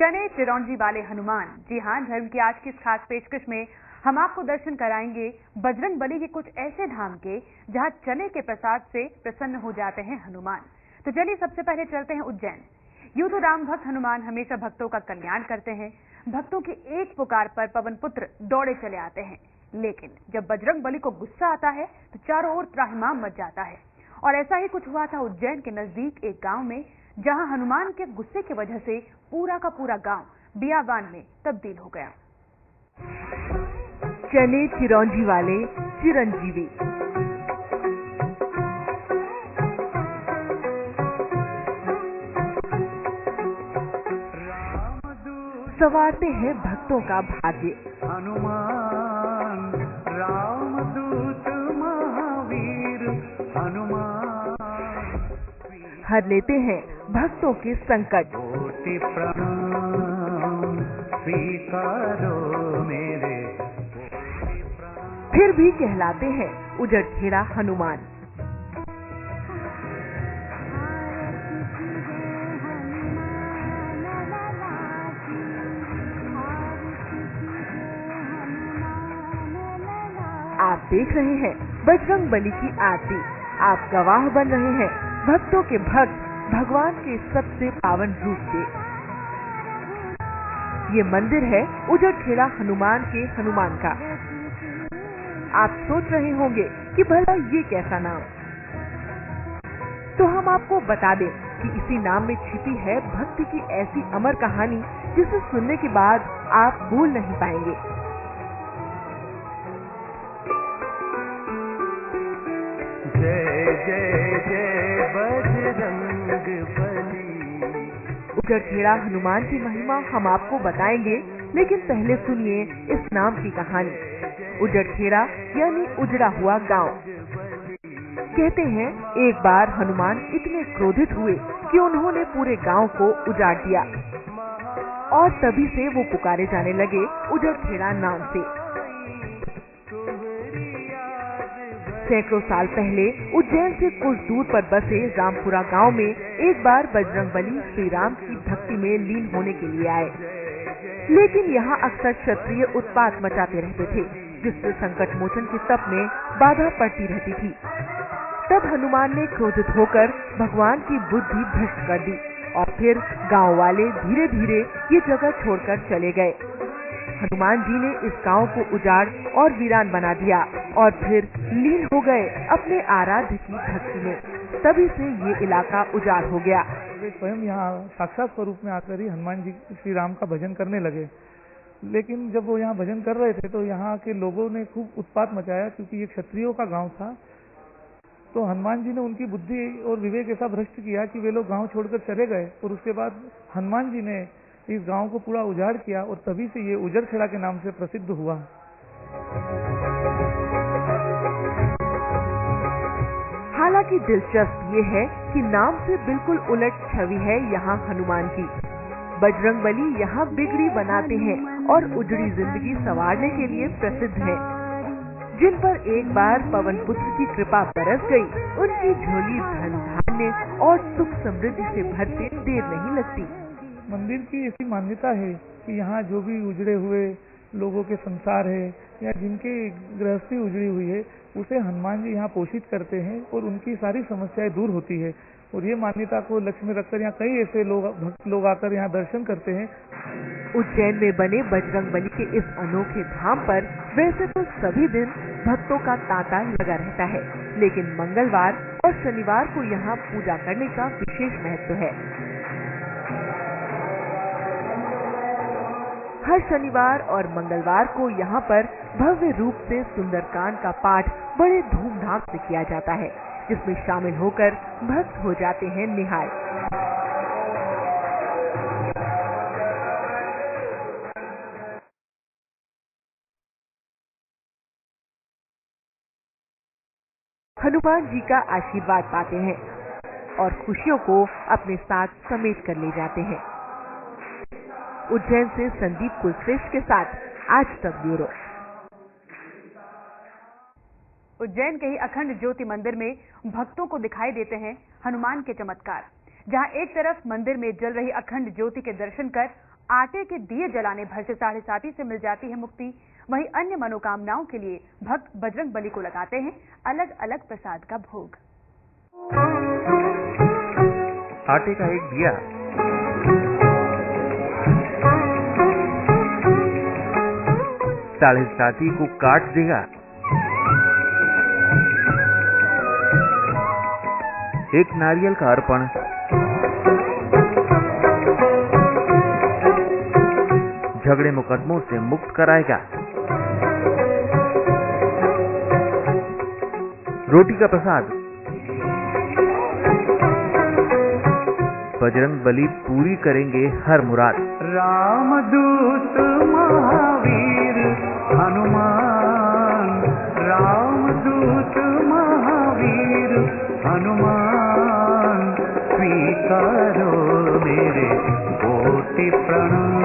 चने चिरौंजी वाले हनुमान। जी हाँ, धर्म की आज की इस खास पेशकश में हम आपको दर्शन कराएंगे बजरंगबली के कुछ ऐसे धाम के जहां चने के प्रसाद से प्रसन्न हो जाते हैं हनुमान। तो चलिए सबसे पहले चलते हैं उज्जैन। यूं तो राम भक्त हनुमान हमेशा भक्तों का कल्याण करते हैं। भक्तों की एक पुकार पर पवन पुत्र दौड़े चले आते हैं, लेकिन जब बजरंगबली को गुस्सा आता है तो चारों ओर त्राहिमाम मच जाता है। और ऐसा ही कुछ हुआ था उज्जैन के नजदीक एक गांव में, जहां हनुमान के गुस्से की वजह से पूरा का पूरा गांव बियाबान में तब्दील हो गया। चने चिरौंजी वाले चिरंजीवी। संवारते हैं भक्तों का भाग्य। हनुमान रामदूत महावीर हनुमान हर लेते हैं भक्तों के संकट। कोटि प्रणाम स्वीकारो मेरे। फिर भी कहलाते हैं उजड़खेड़ा हनुमान। आप देख रहे हैं बजरंगबली की आरती। आप गवाह बन रहे हैं भक्तों के भक्त भगवान के सबसे पावन रूप के। ये मंदिर है उजड़खेड़ा हनुमान के हनुमान का। आप सोच रहे होंगे कि भला ये कैसा नाम। तो हम आपको बता दें कि इसी नाम में छिपी है भक्ति की ऐसी अमर कहानी, जिसे सुनने के बाद आप भूल नहीं पाएंगे। जय जय जय बजरंगबली। उजड़खेड़ा हनुमान की महिमा हम आपको बताएंगे, लेकिन पहले सुनिए इस नाम की कहानी। उजड़खेड़ा यानी उजड़ा हुआ गांव। कहते हैं एक बार हनुमान इतने क्रोधित हुए कि उन्होंने पूरे गांव को उजाड़ दिया, और तभी से वो पुकारे जाने लगे उजड़खेड़ा नाम से। सैकड़ों साल पहले उज्जैन से कुछ दूर पर बसे रामपुरा गांव में एक बार बजरंगबली श्री राम की भक्ति में लीन होने के लिए आए, लेकिन यहाँ अक्सर क्षत्रिय उत्पात मचाते रहते थे, जिससे संकट मोचन के तप में बाधा पड़ती रहती थी। तब हनुमान ने क्रोधित होकर भगवान की बुद्धि भ्रष्ट कर दी, और फिर गांव वाले धीरे धीरे ये जगह छोड़कर चले गए। हनुमान जी ने इस गांव को उजाड़ और वीरान बना दिया, और फिर लीन हो गए अपने आराध्य की भक्ति में। तभी से ये इलाका उजाड़ हो गया। वे स्वयं यहाँ साक्षात स्वरूप में आकर ही हनुमान जी श्री राम का भजन करने लगे। लेकिन जब वो यहाँ भजन कर रहे थे तो यहाँ के लोगों ने खूब उत्पात मचाया, क्योंकि ये क्षत्रियों का गांव था। तो हनुमान जी ने उनकी बुद्धि और विवेक ऐसा भ्रष्ट किया कि वे लोग गांव छोड़कर चले गए, और उसके बाद हनुमान जी ने इस गांव को पूरा उजाड़ किया, और तभी से ये उजड़खेड़ा के नाम से प्रसिद्ध हुआ। हालांकि दिलचस्प ये है कि नाम से बिल्कुल उलट छवि है यहाँ हनुमान की। बजरंगबली यहाँ बिगड़ी बनाते हैं और उजड़ी जिंदगी संवारने के लिए प्रसिद्ध है। जिन पर एक बार पवन पुत्र की कृपा बरस गई, उनकी झोली धन धान्य और सुख समृद्धि से भरते देर नहीं लगती। मंदिर की ऐसी मान्यता है कि यहाँ जो भी उजड़े हुए लोगों के संसार है या जिनके गृहस्थी उजड़ी हुई है, उसे हनुमान जी यहाँ पोषित करते हैं और उनकी सारी समस्याएं दूर होती है। और ये मान्यता को लक्ष्य में रखकर यहाँ कई ऐसे भक्त लोग आकर यहाँ दर्शन करते हैं। उज्जैन में बने बजरंगबली के इस अनोखे धाम पर वैसे तो सभी दिन भक्तों का तांता लगा रहता है, लेकिन मंगलवार और शनिवार को यहाँ पूजा करने का विशेष महत्व है। हर शनिवार और मंगलवार को यहाँ पर भव्य रूप से सुंदरकांड का पाठ बड़े धूमधाम से किया जाता है, जिसमें शामिल होकर भक्त हो जाते हैं निहाल। हनुमान जी का आशीर्वाद पाते हैं और खुशियों को अपने साथ समेट कर ले जाते हैं। उज्जैन से संदीप कुलश्रेष्ठ के साथ आज तक ब्यूरो। उज्जैन के ही अखंड ज्योति मंदिर में भक्तों को दिखाई देते हैं हनुमान के चमत्कार, जहां एक तरफ मंदिर में जल रही अखंड ज्योति के दर्शन कर आटे के दिए जलाने भर से 7.5 से मिल जाती है मुक्ति। वहीं अन्य मनोकामनाओं के लिए भक्त बजरंग बली को लगाते हैं अलग अलग प्रसाद का भोग। आटे का एक दिया साढ़े साथी को काट देगा। एक नारियल का अर्पण झगड़े मुकदमों से मुक्त कराएगा। रोटी का प्रसाद बजरंग बली पूरी करेंगे हर मुराद। रामदूत महावीर हनुमान, रामदूत महावीर हनुमान, स्वीकारो मेरे कोटि प्रणाम।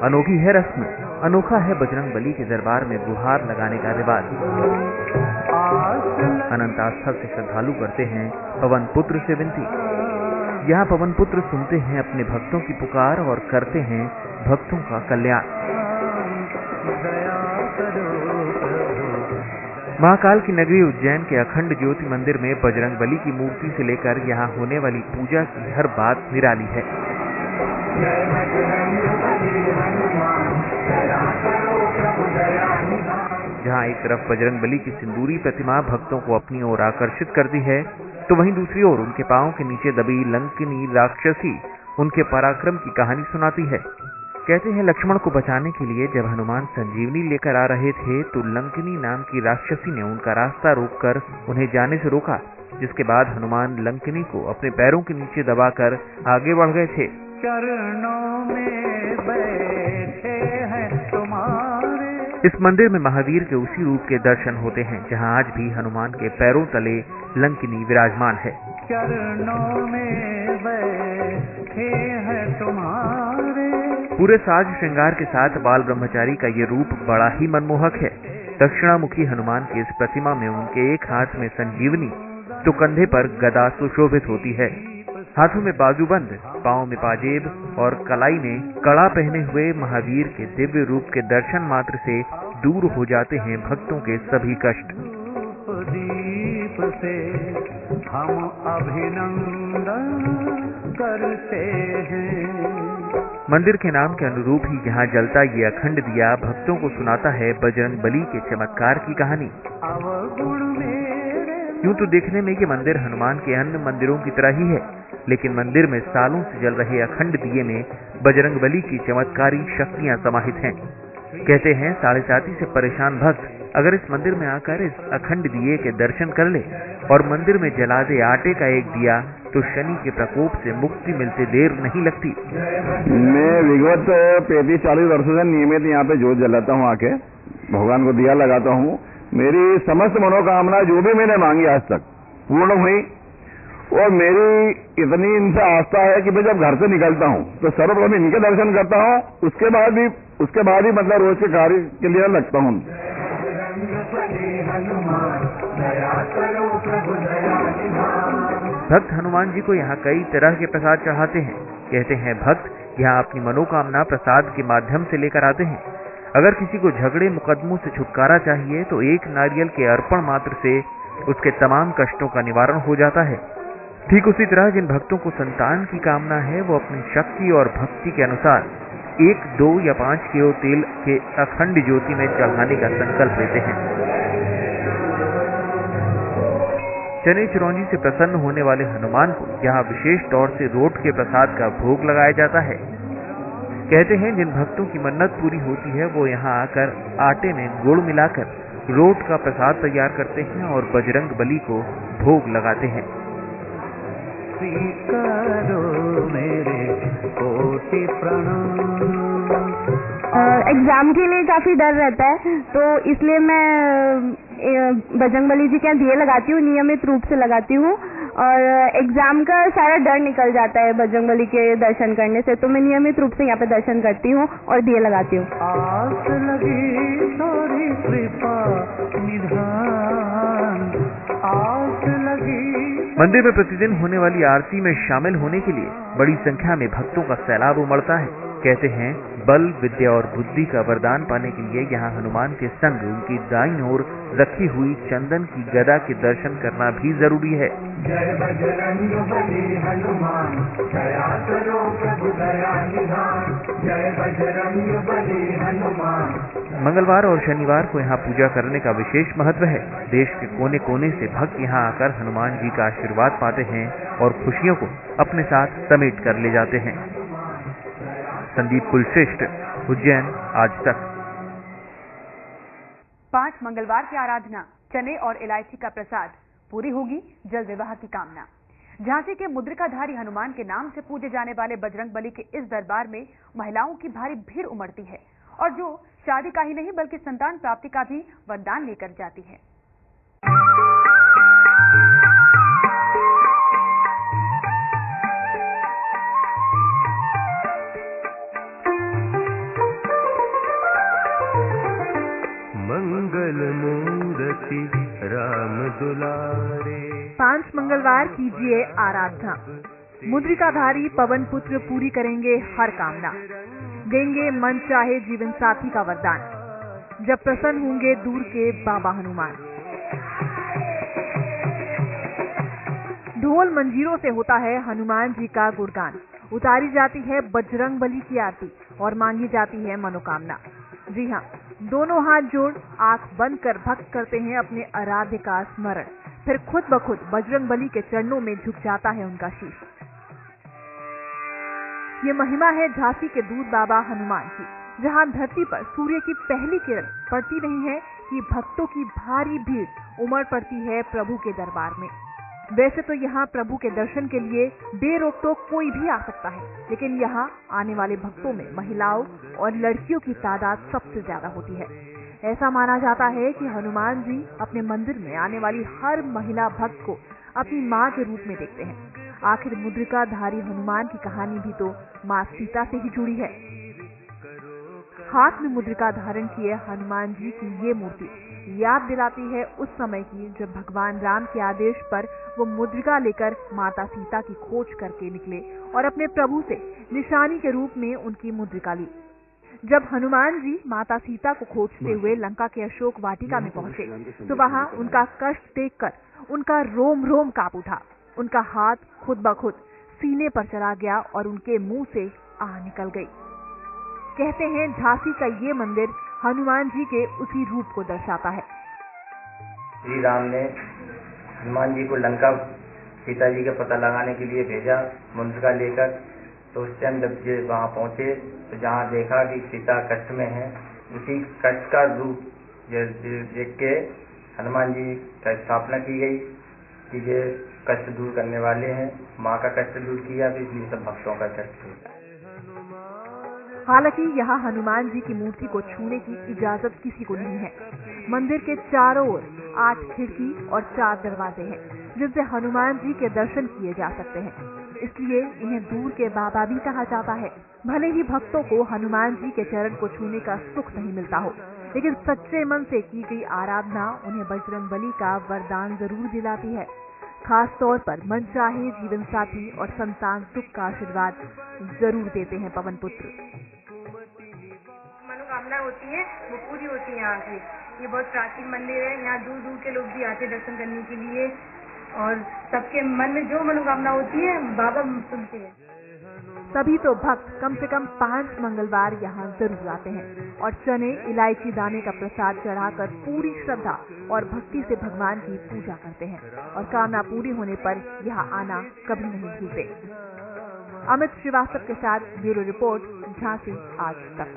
अनोखी है रस्म, अनोखा है बजरंग बली के दरबार में गुहार लगाने का रिवाज। अनंत आस्था से श्रद्धालु करते हैं पवन पुत्र से विनती। यहाँ पवन पुत्र सुनते हैं अपने भक्तों की पुकार और करते हैं भक्तों का कल्याण। महाकाल की नगरी उज्जैन के अखंड ज्योति मंदिर में बजरंग बली की मूर्ति से लेकर यहाँ होने वाली पूजा की हर बात निराली है। जहाँ एक तरफ बजरंग बली की सिंदूरी प्रतिमा भक्तों को अपनी ओर आकर्षित करती है, तो वहीं दूसरी ओर उनके पांव के नीचे दबी लंकिनी राक्षसी उनके पराक्रम की कहानी सुनाती है। कहते हैं लक्ष्मण को बचाने के लिए जब हनुमान संजीवनी लेकर आ रहे थे तो लंकिनी नाम की राक्षसी ने उनका रास्ता रोककर उन्हें जाने से रोका, जिसके बाद हनुमान लंकिनी को अपने पैरों के नीचे दबाकर आगे बढ़ गए थे। चरणों में बैठे हैं तुम्हारे। इस मंदिर में महावीर के उसी रूप के दर्शन होते हैं जहां आज भी हनुमान के पैरों तले लंकिनी विराजमान है। चरणों में बैठे हैं तुम्हारे। पूरे साज श्रृंगार के साथ बाल ब्रह्मचारी का ये रूप बड़ा ही मनमोहक है। दक्षिणामुखी हनुमान की इस प्रतिमा में उनके एक हाथ में संजीवनी तो कंधे पर गदा सुशोभित होती है। हाथों में बाजूबंद, पांव में पाजेब और कलाई में कड़ा पहने हुए महावीर के दिव्य रूप के दर्शन मात्र से दूर हो जाते हैं भक्तों के सभी कष्ट। दीप से हम अभिनंदन करते हैं। मंदिर के नाम के अनुरूप ही यहाँ जलता ये अखंड दिया भक्तों को सुनाता है बजरंग बली के चमत्कार की कहानी। यूं तो देखने में ये मंदिर हनुमान के अन्य मंदिरों की तरह ही है, लेकिन मंदिर में सालों से जल रहे अखंड दिए में बजरंग बली की चमत्कारी शक्तियां समाहित हैं। कहते हैं 7.5 से परेशान भक्त अगर इस मंदिर में आकर इस अखंड दिए के दर्शन कर ले और मंदिर में जला दे आटे का एक दिया तो शनि के प्रकोप से मुक्ति मिलते देर नहीं लगती। मैं विगत 35-40 वर्षों से नियमित यहाँ पे जोत जलाता हूँ, आके भगवान को दिया लगाता हूँ। मेरी समस्त मनोकामना जो भी मैंने मांगी आज तक पूर्ण हुई और मेरी इतनी इनसे आस्था है कि मैं जब घर से निकलता हूँ तो सर्वप्रथम इनके दर्शन करता हूँ, उसके बाद ही मतलब रोज के कार्य के लिए लगता हूँ। भक्त हनुमान जी को यहाँ कई तरह के प्रसाद चढ़ाते हैं। कहते हैं भक्त यहाँ अपनी मनोकामना प्रसाद के माध्यम से लेकर आते हैं। अगर किसी को झगड़े मुकदमों से छुटकारा चाहिए तो एक नारियल के अर्पण मात्र से उसके तमाम कष्टों का निवारण हो जाता है। ठीक उसी तरह जिन भक्तों को संतान की कामना है वो अपनी शक्ति और भक्ति के अनुसार 1, 2 या 5 किलो तेल के अखंड ज्योति में चढ़ाने का संकल्प लेते हैं। चने चिरौंजी से प्रसन्न होने वाले हनुमान को यहाँ विशेष तौर से रोट के प्रसाद का भोग लगाया जाता है। कहते हैं जिन भक्तों की मन्नत पूरी होती है वो यहाँ आकर आटे में गुड़ मिलाकर रोट का प्रसाद तैयार करते हैं और बजरंग बली को भोग लगाते हैं। मेरे कोटि प्रणाम। एग्जाम के लिए काफी डर रहता है तो इसलिए मैं बजरंग बली जी के यहाँ दिए लगाती हूँ, नियमित रूप से लगाती हूँ और एग्जाम का सारा डर निकल जाता है बजरंग बली के दर्शन करने से। तो मैं नियमित रूप से यहाँ पे दर्शन करती हूँ और दिए लगाती हूँ। आस लगी थोड़ी कृपा निधान, आस लगी। मंदिर में प्रतिदिन होने वाली आरती में शामिल होने के लिए बड़ी संख्या में भक्तों का सैलाब उमड़ता है। कहते हैं बल, विद्या और बुद्धि का वरदान पाने के लिए यहाँ हनुमान के संग उनकी दाईं ओर रखी हुई चंदन की गदा के दर्शन करना भी जरूरी है। जय बजरंग बली हनुमान, दया करो प्रभु दया निधान। जय बजरंग बली हनुमान। मंगलवार और शनिवार को यहाँ पूजा करने का विशेष महत्व है। देश के कोने कोने से भक्त यहाँ आकर हनुमान जी का आशीर्वाद पाते हैं और खुशियों को अपने साथ समेट कर ले जाते हैं। संदीप कुलश्रेष्ठ, उज्जैन, आज तक। 5 मंगलवार की आराधना, चने और इलायची का प्रसाद, पूरी होगी जल्द विवाह की कामना। झांसी के मुद्रिकाधारी हनुमान के नाम से पूजे जाने वाले बजरंग बली के इस दरबार में महिलाओं की भारी भीड़ उमड़ती है और जो शादी का ही नहीं बल्कि संतान प्राप्ति का भी वरदान लेकर जाती है। मंगल मूर्ति राम दुलारे। 5 मंगलवार कीजिए आराधना। मुद्रिकाधारी पवन पुत्र पूरी करेंगे हर कामना, देंगे मन चाहे जीवन साथी का वरदान, जब प्रसन्न होंगे दूर के बाबा हनुमान। ढोल मंजीरों से होता है हनुमान जी का गुणगान, उतारी जाती है बजरंग बली की आरती और मांगी जाती है मनोकामना। जी हाँ, दोनों हाथ जोड़ आंख बंद कर भक्त करते हैं अपने आराध्य का स्मरण, फिर खुद ब खुद बजरंग बली के चरणों में झुक जाता है उनका शीश। ये महिमा है झांसी के दूध बाबा हनुमान की, जहां धरती पर सूर्य की पहली किरण पड़ती नहीं है कि भक्तों की भारी भीड़ उमड़ पड़ती है प्रभु के दरबार में। वैसे तो यहाँ प्रभु के दर्शन के लिए बेरोक टोक कोई भी आ सकता है, लेकिन यहाँ आने वाले भक्तों में महिलाओं और लड़कियों की तादाद सबसे ज्यादा होती है। ऐसा माना जाता है कि हनुमान जी अपने मंदिर में आने वाली हर महिला भक्त को अपनी माँ के रूप में देखते हैं। आखिर मुद्रिकाधारी हनुमान की कहानी भी तो माँ सीता से ही जुड़ी है। हाथ में मुद्रिका धारण किए हनुमान जी की ये मूर्ति याद दिलाती है उस समय की जब भगवान राम के आदेश पर वो मुद्रिका लेकर माता सीता की खोज करके निकले और अपने प्रभु से निशानी के रूप में उनकी मुद्रिका ली। जब हनुमान जी माता सीता को खोजते हुए लंका के अशोक वाटिका में पहुंचे तो वहां उनका कष्ट देखकर उनका रोम रोम कांप उठा। उनका हाथ खुद ब खुद सीने पर चला गया और उनके मुंह से आह निकल गई। कहते हैं झांसी का ये मंदिर हनुमान जी के उसी रूप को दर्शाता है। श्री राम ने हनुमान जी को लंका सीता जी का पता लगाने के लिए भेजा मुद्रिका लेकर। तो उस टाइम जब ये वहाँ पहुँचे तो जहाँ देखा कि सीता कष्ट में है, उसी कष्ट का रूप देख के हनुमान जी का स्थापना की गई कि ये कष्ट दूर करने वाले हैं। माँ का कष्ट दूर किया तो इसलिए सब भक्तों का कष्ट दूर। हालांकि यहाँ हनुमान जी की मूर्ति को छूने की इजाजत किसी को नहीं है। मंदिर के चारों ओर 8 खिड़की और 4 दरवाजे हैं जिनसे हनुमान जी के दर्शन किए जा सकते हैं, इसलिए इन्हें दूर के बाबा भी कहा जाता है। भले ही भक्तों को हनुमान जी के चरण को छूने का सुख नहीं मिलता हो, लेकिन सच्चे मन से की गई आराधना उन्हें बजरंग बली का वरदान जरूर दिलाती है। खास तौर पर मनचाहे जीवन साथी और संतान सुख का आशीर्वाद जरूर देते हैं पवन पुत्र। मनोकामना होती है वो पूरी होती है यहाँ की। ये बहुत प्राचीन मंदिर है, यहाँ दूर दूर के लोग भी आते दर्शन करने के लिए और सबके मन में जो मनोकामना होती है बाबा सुनते हैं। तभी तो भक्त कम से कम 5 मंगलवार यहाँ जरूर आते हैं और चने इलायची दाने का प्रसाद चढ़ाकर पूरी श्रद्धा और भक्ति से भगवान की पूजा करते हैं और कामना पूरी होने पर यहाँ आना कभी नहीं भूलते। अमित श्रीवास्तव के साथ ब्यूरो रिपोर्ट, झांसी आज तक।